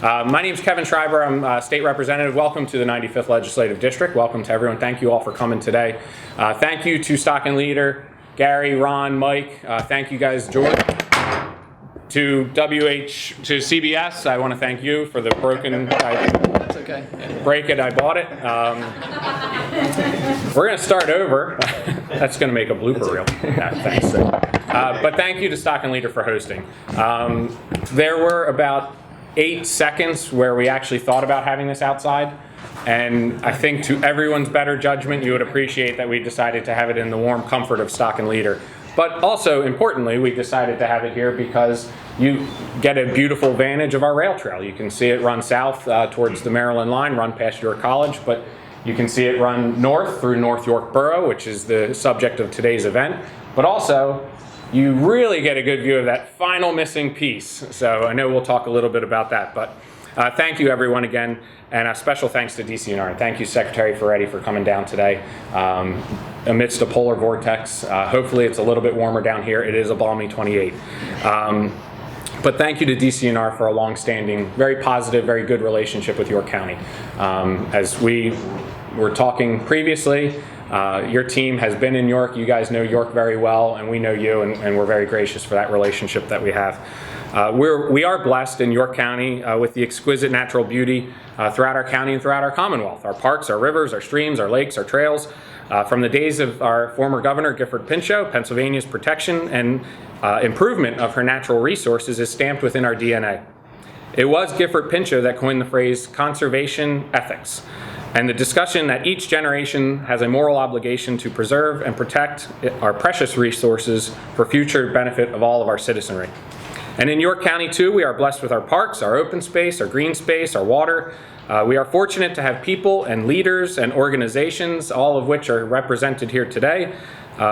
My name is Kevin Schreiber. I'm State Representative. Welcome to the 95th Legislative District. Welcome to everyone. Thank you all for coming today. Thank you to Stockton Leader, Gary, Ron, Mike. Thank you guys, George. To CBS, I want to thank you for the broken. That's okay. Break it, I bought it. We're going to start over. That's going to make a blooper reel. Yeah, thanks. But thank you to Stockton Leader for hosting. There were about 8 seconds where we actually thought about having this outside. And I think to everyone's better judgment, you would appreciate that we decided to have it in the warm comfort of Stockton Leader. But also, importantly, we decided to have it here because you get a beautiful vantage of our rail trail. You can see it run south towards the Maryland line, run past York College, but you can see it run north through North York Borough, which is the subject of today's event. But also, you really get a good view of that final missing piece. So I know we'll talk a little bit about that, but thank you everyone again, and a special thanks to DCNR. And thank you Secretary Ferretti for coming down today amidst a polar vortex. Hopefully it's a little bit warmer down here. It is a balmy 28. But thank you to DCNR for a long-standing, very positive, very good relationship with York County. As we were talking previously, your team has been in York. You guys know York very well, and we know you, and we're very gracious for that relationship that we have. We are blessed in York County with the exquisite natural beauty throughout our county and throughout our Commonwealth. Our parks, our rivers, our streams, our lakes, our trails. From the days of our former governor, Gifford Pinchot, Pennsylvania's protection and improvement of her natural resources is stamped within our DNA. It was Gifford Pinchot that coined the phrase conservation ethics, and the discussion that each generation has a moral obligation to preserve and protect our precious resources for future benefit of all of our citizenry. And in York County, too, we are blessed with our parks, our open space, our green space, our water. We are fortunate to have people and leaders and organizations, all of which are represented here today,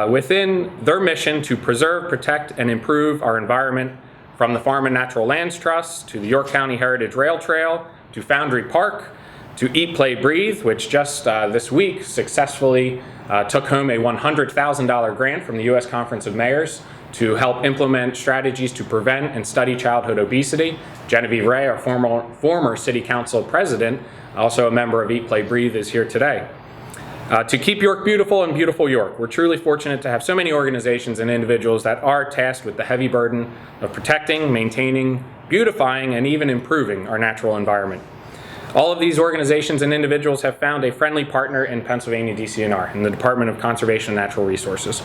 within their mission to preserve, protect, and improve our environment, from the Farm and Natural Lands Trust to the York County Heritage Rail Trail to Foundry Park to Eat, Play, Breathe, which just this week successfully took home a $100,000 grant from the U.S. Conference of Mayors to help implement strategies to prevent and study childhood obesity. Genevieve Ray, our former City Council President, also a member of Eat, Play, Breathe, is here today. To keep York beautiful and beautiful York, we're truly fortunate to have so many organizations and individuals that are tasked with the heavy burden of protecting, maintaining, beautifying, and even improving our natural environment. All of these organizations and individuals have found a friendly partner in Pennsylvania DCNR, in the Department of Conservation and Natural Resources.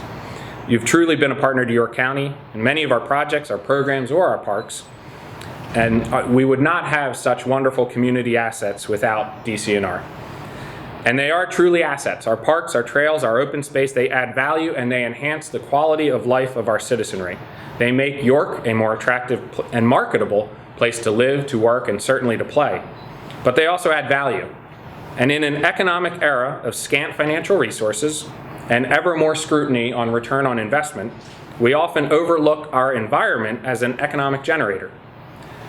You've truly been a partner to York County in many of our projects, our programs, or our parks, and we would not have such wonderful community assets without DCNR. And they are truly assets. Our parks, our trails, our open space, they add value and they enhance the quality of life of our citizenry. They make York a more attractive and marketable place to live, to work, and certainly to play. But they also add value. And in an economic era of scant financial resources and ever more scrutiny on return on investment, we often overlook our environment as an economic generator.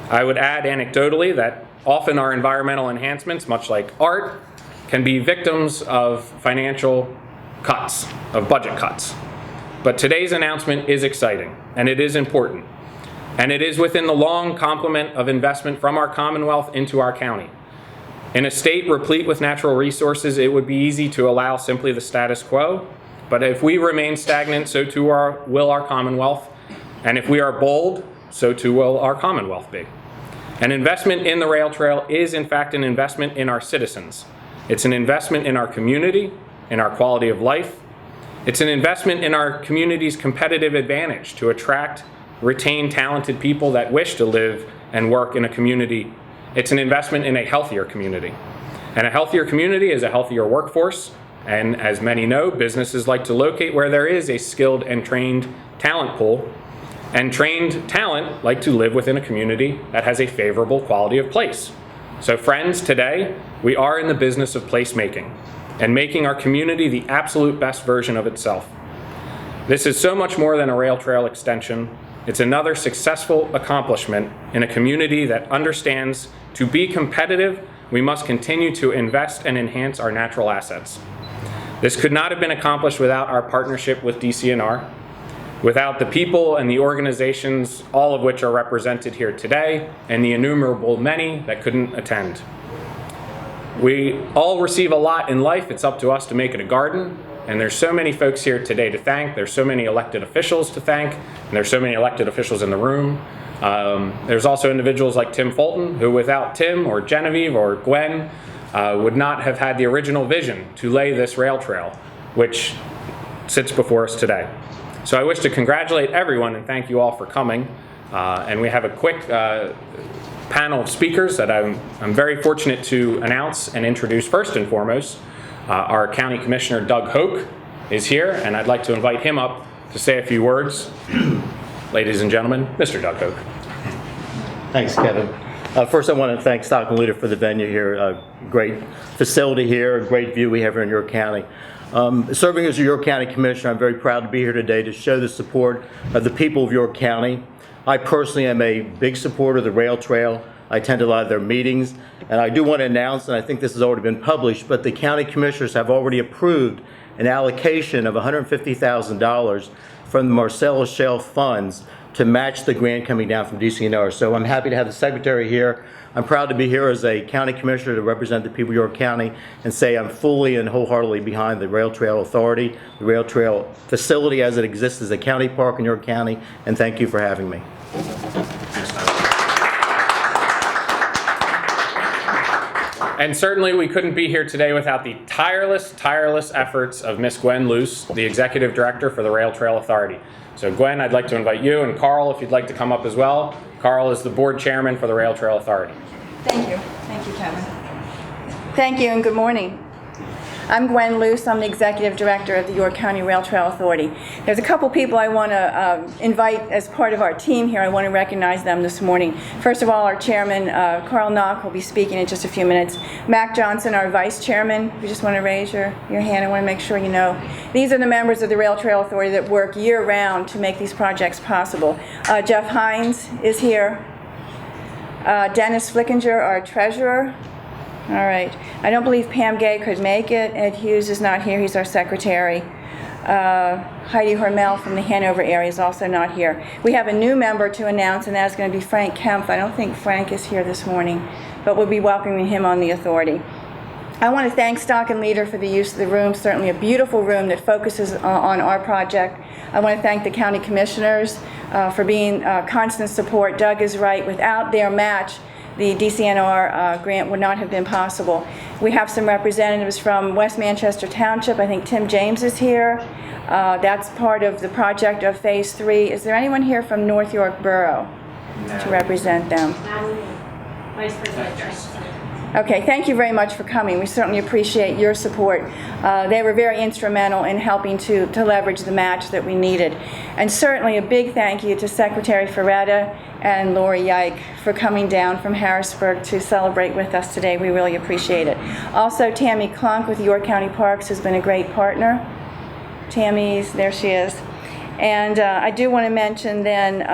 I would add anecdotally that often our environmental enhancements, much like art, can be victims of financial cuts, of budget cuts. But today's announcement is exciting, and it is important. And it is within the long complement of investment from our Commonwealth into our county. In a state replete with natural resources, it would be easy to allow simply the status quo. But if we remain stagnant, so too will our Commonwealth. And if we are bold, so too will our Commonwealth be. An investment in the rail trail is, in fact, an investment in our citizens. It's an investment in our community, in our quality of life. It's an investment in our community's competitive advantage to attract, retain talented people that wish to live and work in a community. It's an investment in a healthier community. And a healthier community is a healthier workforce. And as many know, businesses like to locate where there is a skilled and trained talent pool. And trained talent like to live within a community that has a favorable quality of place. So friends, today, we are in the business of placemaking and making our community the absolute best version of itself. This is so much more than a rail trail extension. It's another successful accomplishment in a community that understands to be competitive, we must continue to invest and enhance our natural assets. This could not have been accomplished without our partnership with DCNR. without the people and the organizations, all of which are represented here today, and the innumerable many that couldn't attend. We all receive a lot in life. It's up to us to make it a garden. And there's so many folks here today to thank. There's so many elected officials to thank. And there's so many elected officials in the room. There's also individuals like Tim Fulton, who without Tim or Genevieve or Gwen would not have had the original vision to lay this rail trail, which sits before us today. So I wish to congratulate everyone and thank you all for coming. And we have a quick panel of speakers that I'm very fortunate to announce and introduce. First and foremost, our County Commissioner Doug Hoke is here, and I'd like to invite him up to say a few words. Ladies and gentlemen, Mr. Doug Hoke. Thanks, Kevin. First, I want to thank Stockton Leader for the venue here. A great facility here, a great view we have here in York County. Serving as your York County Commissioner, I'm very proud to be here today to show the support of the people of York County. I personally am a big supporter of the rail trail. I attend a lot of their meetings, and I do want to announce, and I think this has already been published, but the county commissioners have already approved an allocation of $150,000 from the Marcellus Shale funds to match the grant coming down from DCNR. So I'm happy to have the Secretary here. I'm proud to be here as a county commissioner to represent the people of York County and say I'm fully and wholeheartedly behind the Rail Trail Authority, the Rail Trail facility as it exists as a county park in York County, and thank you for having me. And certainly we couldn't be here today without the tireless efforts of Miss Gwen Luce, the Executive Director for the Rail Trail Authority. So Gwen, I'd like to invite you, and Carl, if you'd like to come up as well. Carl is the Board Chairman for the Rail Trail Authority. Thank you. Thank you, Kevin. Thank you and good morning. I'm Gwen Luce. I'm the Executive Director of the York County Rail Trail Authority. There's a couple people I want to invite as part of our team here. I want to recognize them this morning. First of all, our Chairman, Carl Knock, will be speaking in just a few minutes. Mac Johnson, our Vice Chairman. If you just want to raise your hand, I want to make sure you know. These are the members of the Rail Trail Authority that work year-round to make these projects possible. Jeff Hines is here. Dennis Flickinger, our Treasurer. All right. I don't believe Pam Gay could make it. Ed Hughes is not here. He's our secretary. Heidi Hormel from the Hanover area is also not here. We have a new member to announce, and that's going to be Frank Kempf. I don't think Frank is here this morning, but we'll be welcoming him on the authority. I want to thank Stockton Leader for the use of the room, certainly a beautiful room that focuses on our project. I want to thank the county commissioners for being constant support. Doug is right. Without their match, the DCNR grant would not have been possible. We have some representatives from West Manchester Township. I think Tim James is here. That's part of the project of Phase 3. Is there anyone here from North York Borough to represent them? Vice President. Okay, thank you very much for coming. We certainly appreciate your support. They were very instrumental in helping to leverage the match that we needed. And certainly a big thank you to Secretary Ferretta and Lori Yike for coming down from Harrisburg to celebrate with us today. We really appreciate it. Also, Tammy Klunk with York County Parks has been a great partner. Tammy's, there she is. And I do want to mention then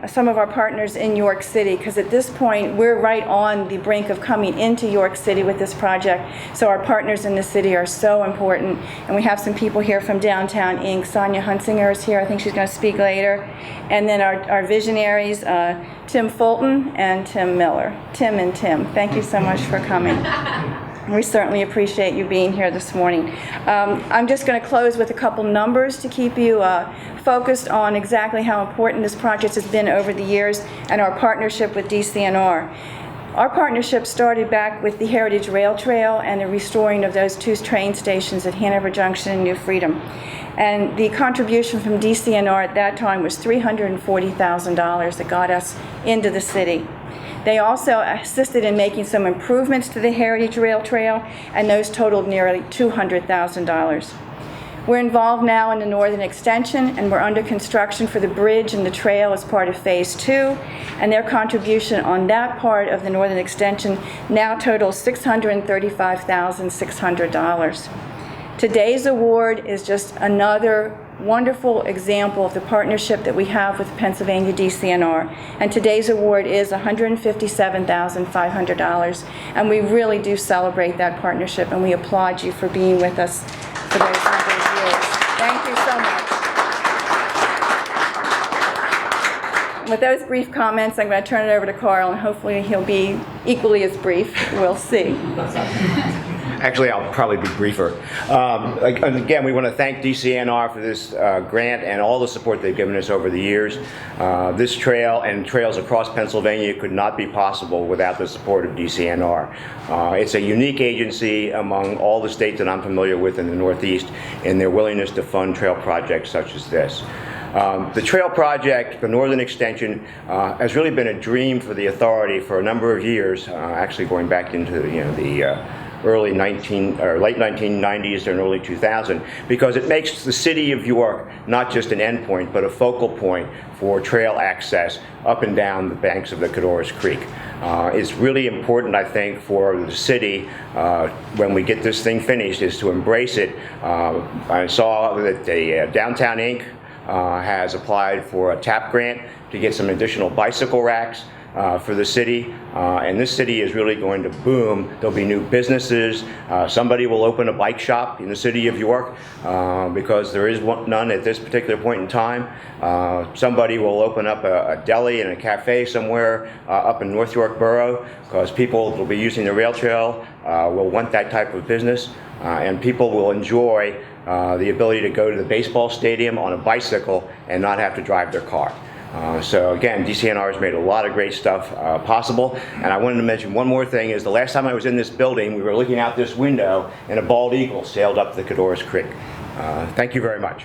some of our partners in York City, because at this point we're right on the brink of coming into York City with this project. So our partners in the city are so important. And we have some people here from Downtown Inc. Sonia Hunsinger is here. I think she's going to speak later. And then our visionaries, Tim Fulton and Tim Miller. Tim and Tim, thank you so much for coming. We certainly appreciate you being here this morning. I'm just going to close with a couple numbers to keep you focused on exactly how important this project has been over the years and our partnership with DCNR. Our partnership started back with the Heritage Rail Trail and the restoring of those two train stations at Hanover Junction and New Freedom. And the contribution from DCNR at that time was $340,000 that got us into the city. They also assisted in making some improvements to the Heritage Rail Trail, and those totaled nearly $200,000. We're involved now in the Northern Extension, and we're under construction for the bridge and the trail as part of Phase 2, and their contribution on that part of the Northern Extension now totals $635,600. Today's award is just another wonderful example of the partnership that we have with Pennsylvania DCNR. And today's award is $157,500. And we really do celebrate that partnership, and we applaud you for being with us for those number of years. Thank you so much. With those brief comments, I'm going to turn it over to Carl, and hopefully he'll be equally as brief. We'll see. Actually, I'll probably be briefer. And again, we want to thank DCNR for this grant and all the support they've given us over the years. This trail and trails across Pennsylvania could not be possible without the support of DCNR. It's a unique agency among all the states that I'm familiar with in the Northeast in their willingness to fund trail projects such as this. The trail project, the Northern Extension, has really been a dream for the authority for a number of years, actually going back into the late 1990s and early 2000, because it makes the city of York not just an endpoint, but a focal point for trail access up and down the banks of the Codorus Creek. It's really important, I think, for the city, when we get this thing finished, is to embrace it. I saw that the Downtown Inc. Has applied for a TAP grant to get some additional bicycle racks for the city, and this city is really going to boom. There'll be new businesses. Somebody will open a bike shop in the city of York because there is none at this particular point in time. Somebody will open up a deli and a cafe somewhere up in North York Borough because people will be using the rail trail, will want that type of business, and people will enjoy the ability to go to the baseball stadium on a bicycle and not have to drive their car. So again, DCNR has made a lot of great stuff possible. And I wanted to mention one more thing is the last time I was in this building, we were looking out this window and a bald eagle sailed up the Codorus Creek. Thank you very much.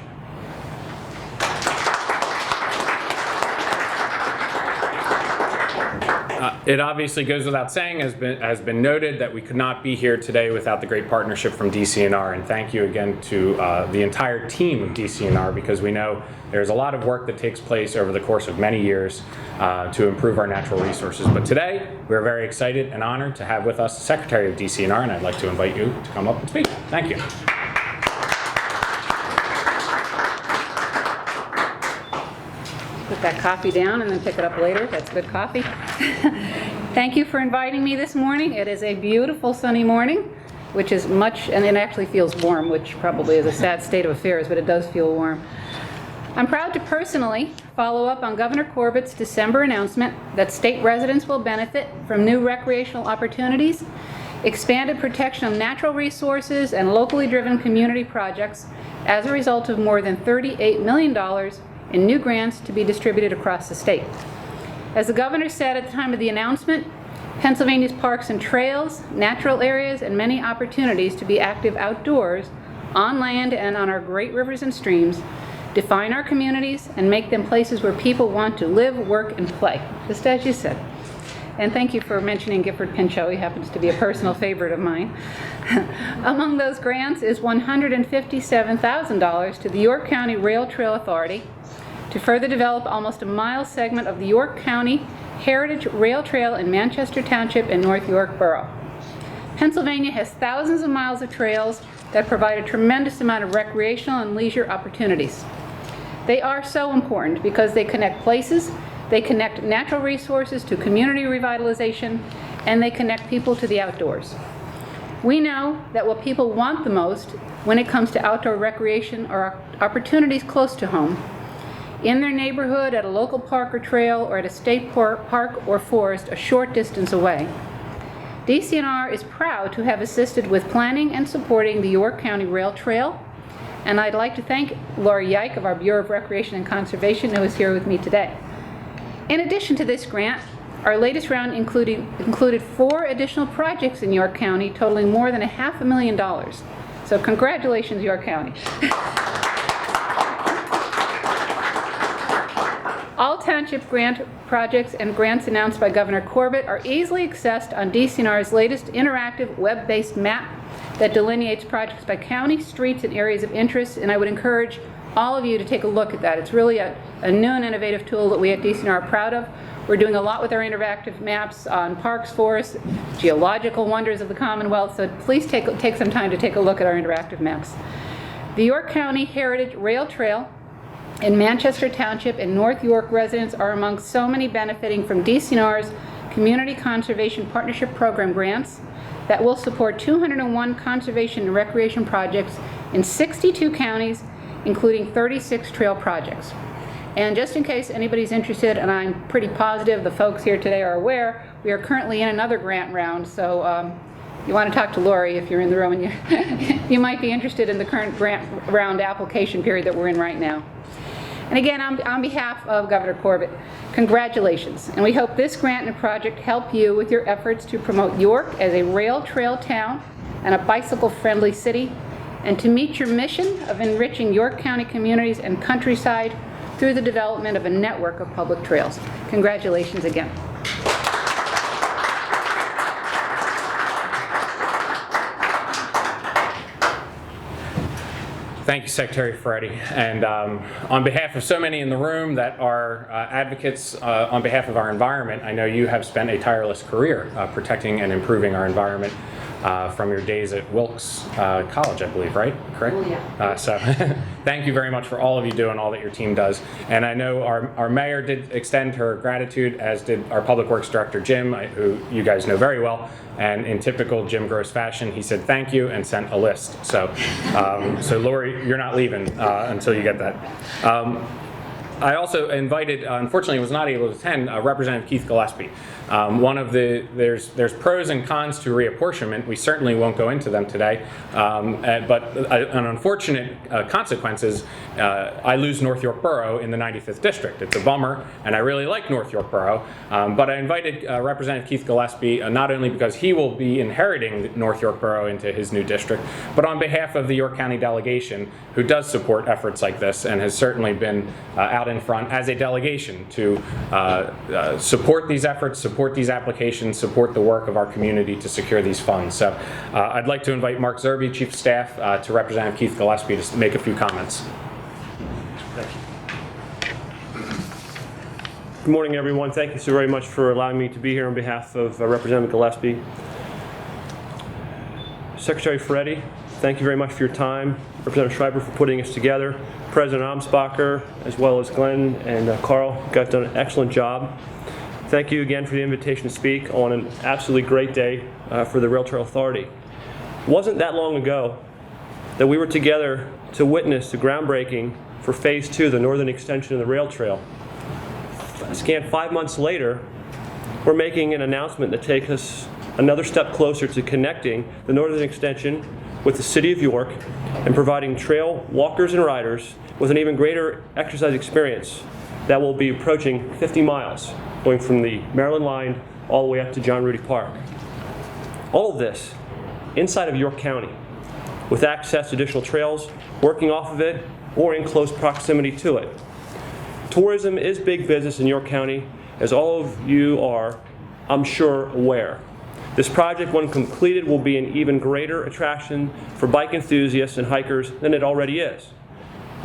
It obviously goes without saying, has been noted, that we could not be here today without the great partnership from DCNR. And thank you again to the entire team of DCNR, because we know there's a lot of work that takes place over the course of many years to improve our natural resources. But today, we're very excited and honored to have with us the Secretary of DCNR, and I'd like to invite you to come up and speak. Thank you. Put that coffee down and then pick it up later. That's good coffee. Thank you for inviting me this morning. It is a beautiful sunny morning, which is much, and it actually feels warm, which probably is a sad state of affairs, but it does feel warm. I'm proud to personally follow up on Governor Corbett's December announcement that state residents will benefit from new recreational opportunities, expanded protection of natural resources, and locally driven community projects as a result of more than $38 million in new grants to be distributed across the state. As the governor said at the time of the announcement, Pennsylvania's parks and trails, natural areas, and many opportunities to be active outdoors, on land, and on our great rivers and streams define our communities and make them places where people want to live, work, and play, just as you said. And thank you for mentioning Gifford Pinchot. He happens to be a personal favorite of mine. Among those grants is $157,000 to the York County Rail Trail Authority to further develop almost a mile segment of the York County Heritage Rail Trail in Manchester Township and North York Borough. Pennsylvania has thousands of miles of trails that provide a tremendous amount of recreational and leisure opportunities. They are so important because they connect places, they connect natural resources to community revitalization, and they connect people to the outdoors. We know that what people want the most when it comes to outdoor recreation are opportunities close to home, in their neighborhood, at a local park or trail, or at a state park or forest a short distance away. DCNR is proud to have assisted with planning and supporting the York County Rail Trail, and I'd like to thank Laura Yike of our Bureau of Recreation and Conservation, who is here with me today. In addition to this grant, our latest round included 4 additional projects in York County totaling more than $500,000. So congratulations, York County. All township grant projects and grants announced by Governor Corbett are easily accessed on DCNR's latest interactive web-based map that delineates projects by county, streets, and areas of interest, and I would encourage all of you to take a look at that. It's really a new and innovative tool that we at DCNR are proud of. We're doing a lot with our interactive maps on parks, forests, geological wonders of the Commonwealth, so please take some time to take a look at our interactive maps. The York County Heritage Rail Trail in Manchester Township and North York residents are among so many benefiting from DCNR's Community Conservation Partnership Program grants that will support 201 conservation and recreation projects in 62 counties, including 36 trail projects. And just in case anybody's interested, and I'm pretty positive the folks here today are aware, we are currently in another grant round, so you want to talk to Lori if you're in the room, and you might be interested in the current grant round application period that we're in right now. And again, on behalf of Governor Corbett, congratulations. And we hope this grant and project help you with your efforts to promote York as a rail trail town and a bicycle-friendly city, and to meet your mission of enriching York County communities and countryside through the development of a network of public trails. Congratulations again. Thank you, Secretary Ferretti. And on behalf of so many in the room that are advocates on behalf of our environment, I know you have spent a tireless career protecting and improving our environment from your days at Wilkes College, I believe, right? Correct? Oh, yeah. So thank you very much for all of you doing all that your team does. And I know our mayor did extend her gratitude, as did our Public Works Director, Jim, who you guys know very well. And in typical Jim Gross fashion, he said thank you and sent a list. So, so Lori, you're not leaving until you get that. I also invited, unfortunately was not able to attend, Representative Keith Gillespie. There's pros and cons to reapportionment. We certainly won't go into them today. But an unfortunate consequence is I lose North York Borough in the 95th District. It's a bummer, and I really like North York Borough. But I invited Representative Keith Gillespie not only because he will be inheriting North York Borough into his new district, but on behalf of the York County delegation, who does support efforts like this and has certainly been out in front as a delegation to support these efforts, support these applications, support the work of our community to secure these funds. So I'd like to invite Mark Zerbe, Chief of Staff, to Representative Keith Gillespie to make a few comments. Good morning, everyone. Thank you so very much for allowing me to be here on behalf of Representative Gillespie. Secretary Ferretti, thank you very much for your time. Representative Schreiber for putting us together. President Amsbacher, as well as Glenn and Carl, you guys have done an excellent job. Thank you again for the invitation to speak on an absolutely great day for the Rail Trail Authority. It wasn't that long ago that we were together to witness the groundbreaking for Phase 2, the northern extension of the rail trail. Scant 5 months later, we're making an announcement that takes us another step closer to connecting the northern extension with the city of York and providing trail walkers and riders with an even greater exercise experience that will be approaching 50 miles, going from the Maryland line all the way up to John Rudy Park. All of this inside of York County, with access to additional trails, working off of it, or in close proximity to it. Tourism is big business in York County, as all of you are, I'm sure, aware. This project, when completed, will be an even greater attraction for bike enthusiasts and hikers than it already is.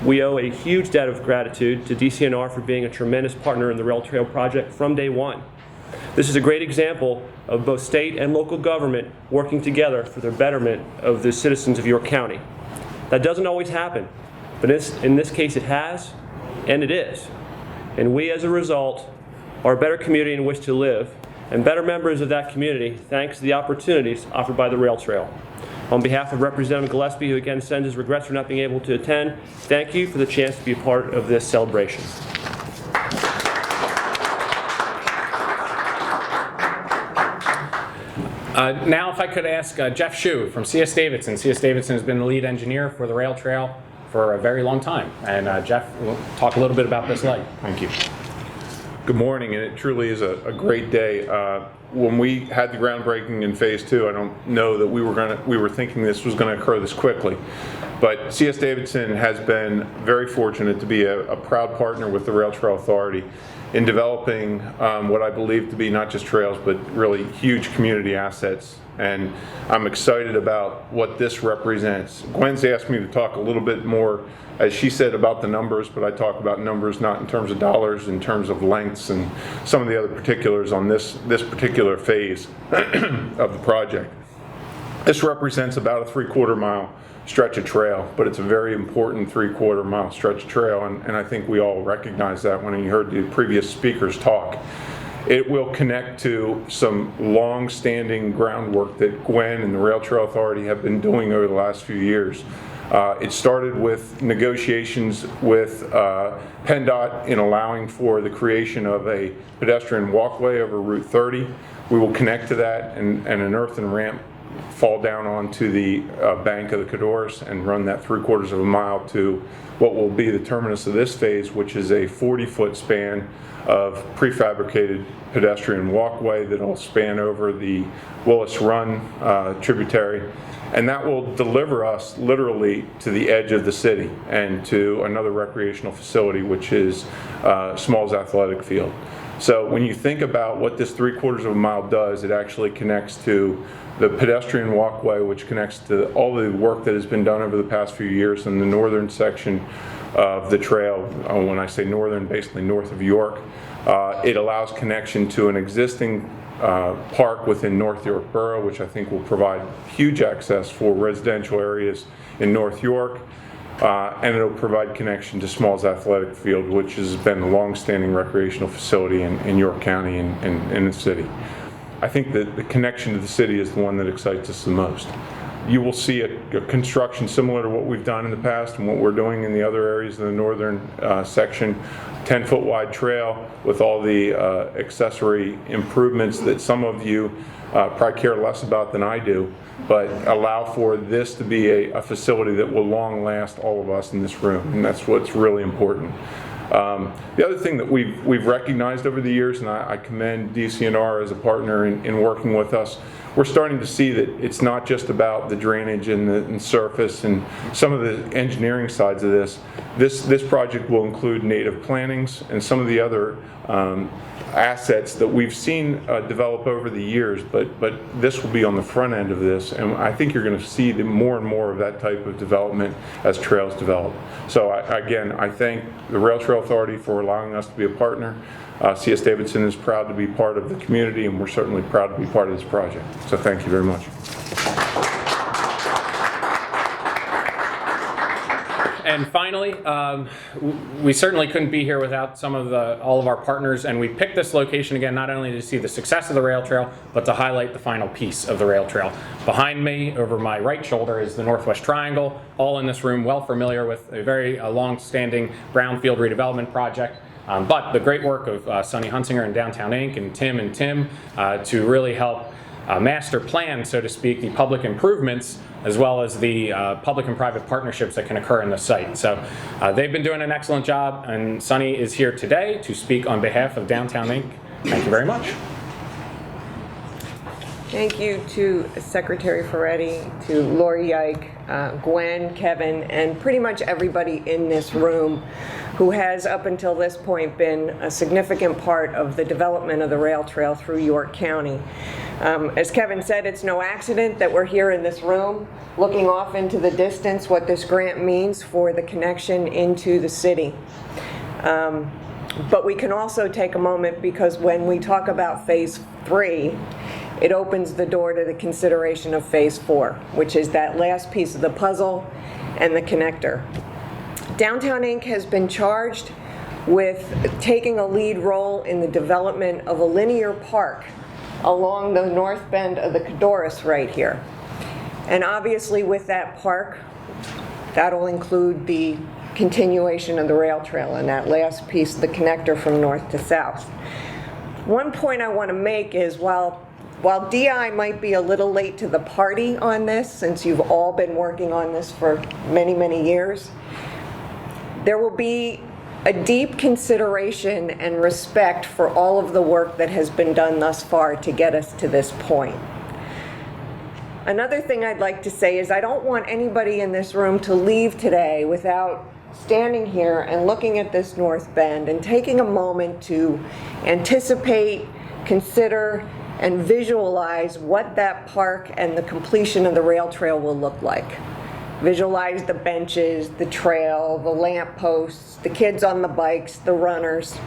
We owe a huge debt of gratitude to DCNR for being a tremendous partner in the Rail Trail project from day one. This is a great example of both state and local government working together for the betterment of the citizens of York County. That doesn't always happen, but in this case it has, and it is. And we, as a result, are a better community in which to live, and better members of that community thanks to the opportunities offered by the rail trail. On behalf of Representative Gillespie, who again sends his regrets for not being able to attend, thank you for the chance to be a part of this celebration. Now if I could ask Jeff Shue from CS Davidson. CS Davidson has been the lead engineer for the rail trail for a very long time. And Jeff will talk a little bit about this light. Thank you. Good morning, and it truly is a great day. When we had the groundbreaking in Phase 2, I don't know that we were thinking this was going to occur this quickly. But CS Davidson has been very fortunate to be a proud partner with the Rail Trail Authority in developing what I believe to be not just trails, but really huge community assets. And I'm excited about what this represents. Gwen's asked me to talk a little bit more, as she said, about the numbers, but I talk about numbers not in terms of dollars, in terms of lengths and some of the other particulars on this particular phase of the project. This represents about a 3/4 mile stretch of trail, but it's a very important 3/4 mile stretch of trail, and I think we all recognize that when you heard the previous speakers talk. It will connect to some long-standing groundwork that Gwen and the Rail Trail Authority have been doing over the last few years. It started with negotiations with PennDOT in allowing for the creation of a pedestrian walkway over Route 30. We will connect to that and an earthen ramp fall down onto the bank of the Codorus and run that 3/4 of a mile to what will be the terminus of this phase, which is a 40-foot span of prefabricated pedestrian walkway that will span over the Willis Run tributary. And that will deliver us literally to the edge of the city and to another recreational facility, which is Smalls Athletic Field. So when you think about what this 3/4 of a mile does, it actually connects to the pedestrian walkway, which connects to all the work that has been done over the past few years in the northern section of the trail. When I say northern, basically north of York. It allows connection to an existing park within North York Borough, which I think will provide huge access for residential areas in North York. And it'll provide connection to Smalls Athletic Field, which has been a long-standing recreational facility in York County and in the city. I think that the connection to the city is the one that excites us the most. You will see a construction similar to what we've done in the past and what we're doing in the other areas in the northern section, 10-foot wide trail with all the accessory improvements that some of you probably care less about than I do, but allow for this to be a facility that will long last all of us in this room, and that's what's really important. The other thing that we've recognized over the years, and I commend DCNR as a partner in working with us, we're starting to see that it's not just about the drainage and the surface and some of the engineering sides of this. This project will include native plantings and some of the other assets that we've seen develop over the years, but this will be on the front end of this, and I think you're going to see more and more of that type of development as trails develop. So I thank the Rail Trail Authority for allowing us to be a partner. CS Davidson is proud to be part of the community, and we're certainly proud to be part of this project. So thank you very much. And finally, we certainly couldn't be here without all of our partners, and we picked this location again not only to see the success of the rail trail, but to highlight the final piece of the rail trail. Behind me, over my right shoulder, is the Northwest Triangle, all in this room well familiar with a very long-standing brownfield redevelopment project. But the great work of Sonny Hunsinger and Downtown Inc. and Tim to really help master plan, so to speak, the public improvements as well as the public and private partnerships that can occur in the site. So they've been doing an excellent job, and Sonny is here today to speak on behalf of Downtown Inc. Thank you very much. Thank you to Secretary Ferretti, to Lori Yike, Gwen, Kevin, and pretty much everybody in this room who has up until this point been a significant part of the development of the rail trail through York County. As Kevin said, it's no accident that we're here in this room looking off into the distance what this grant means for the connection into the city. But we can also take a moment, because when we talk about Phase 3, it opens the door to the consideration of Phase 4, which is that last piece of the puzzle and the connector. Downtown Inc. has been charged with taking a lead role in the development of a linear park along the north bend of the Codorus right here. And obviously with that park, that'll include the continuation of the rail trail and that last piece, the connector from north to south. One point I want to make is while DI might be a little late to the party on this, since you've all been working on this for many, many years, there will be a deep consideration and respect for all of the work that has been done thus far to get us to this point. Another thing I'd like to say is I don't want anybody in this room to leave today without standing here and looking at this north bend and taking a moment to anticipate, consider, and visualize what that park and the completion of the rail trail will look like. Visualize the benches, the trail, the lamp posts, the kids on the bikes, the runners,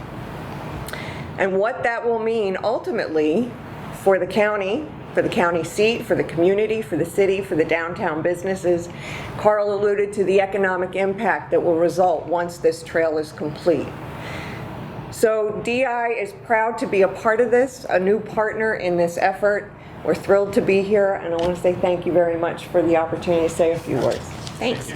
and what that will mean ultimately for the county seat, for the community, for the city, for the downtown businesses. Carl alluded to the economic impact that will result once this trail is complete. So DI is proud to be a part of this, a new partner in this effort. We're thrilled to be here, and I want to say thank you very much for the opportunity to say a few words. Thanks.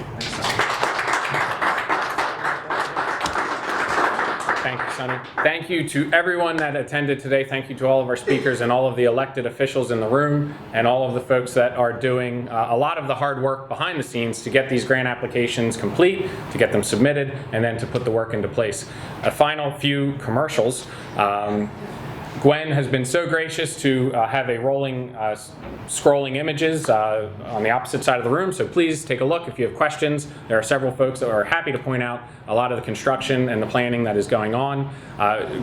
Thank you, Sonny. Thank you to everyone that attended today. Thank you to all of our speakers and all of the elected officials in the room and all of the folks that are doing a lot of the hard work behind the scenes to get these grant applications complete, to get them submitted, and then to put the work into place. A final few commercials. Gwen has been so gracious to have a rolling scrolling images on the opposite side of the room, so please take a look if you have questions. There are several folks that are happy to point out a lot of the construction and the planning that is going on.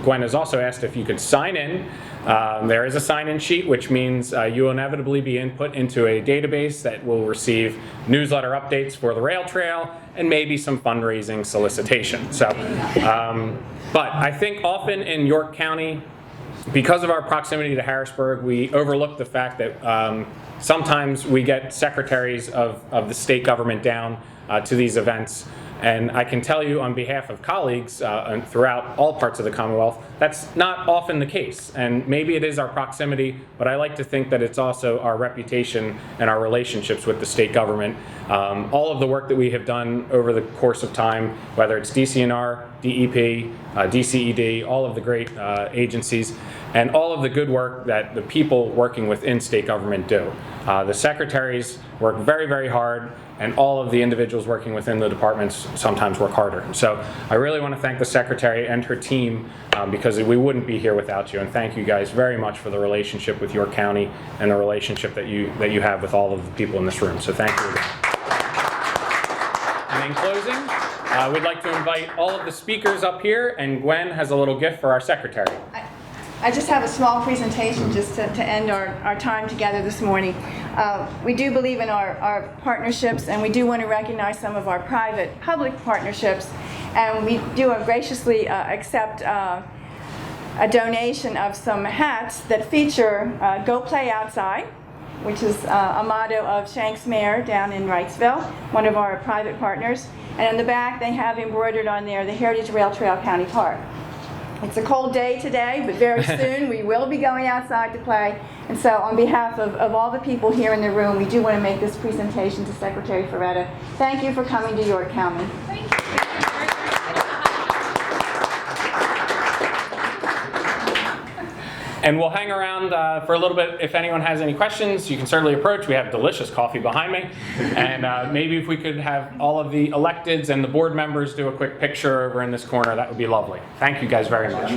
Gwen has also asked if you could sign in. There is a sign-in sheet, which means you will inevitably be input into a database that will receive newsletter updates for the rail trail and maybe some fundraising solicitation. So, but I think often in York County, because of our proximity to Harrisburg, we overlook the fact that sometimes we get secretaries of the state government down to these events. And I can tell you on behalf of colleagues throughout all parts of the Commonwealth, that's not often the case. And maybe it is our proximity, but I like to think that it's also our reputation and our relationships with the state government. All of the work that we have done over the course of time, whether it's DCNR, DEP, DCED, all of the great agencies, and all of the good work that the people working within state government do. The secretaries work very, very hard, and all of the individuals working within the departments sometimes work harder. So I really want to thank the secretary and her team because we wouldn't be here without you. And thank you guys very much for the relationship with York County and the relationship that you have with all of the people in this room. So thank you again. And in closing, we'd like to invite all of the speakers up here, and Gwen has a little gift for our secretary. I just have a small presentation just to end our time together this morning. We do believe in our partnerships, and we do want to recognize some of our private-public partnerships, and we do graciously accept a donation of some hats that feature Go Play Outside, which is a motto of Shanks Mare down in Wrightsville, one of our private partners. And on the back, they have embroidered on there the Heritage Rail Trail County Park. It's a cold day today, but very soon we will be going outside to play. And so on behalf of all the people here in the room, we do want to make this presentation to Secretary Ferretta. Thank you for coming to York County. Thank you. And we'll hang around for a little bit. If anyone has any questions, you can certainly approach. We have delicious coffee behind me. And maybe if we could have all of the electeds and the board members do a quick picture over in this corner, that would be lovely. Thank you guys very much.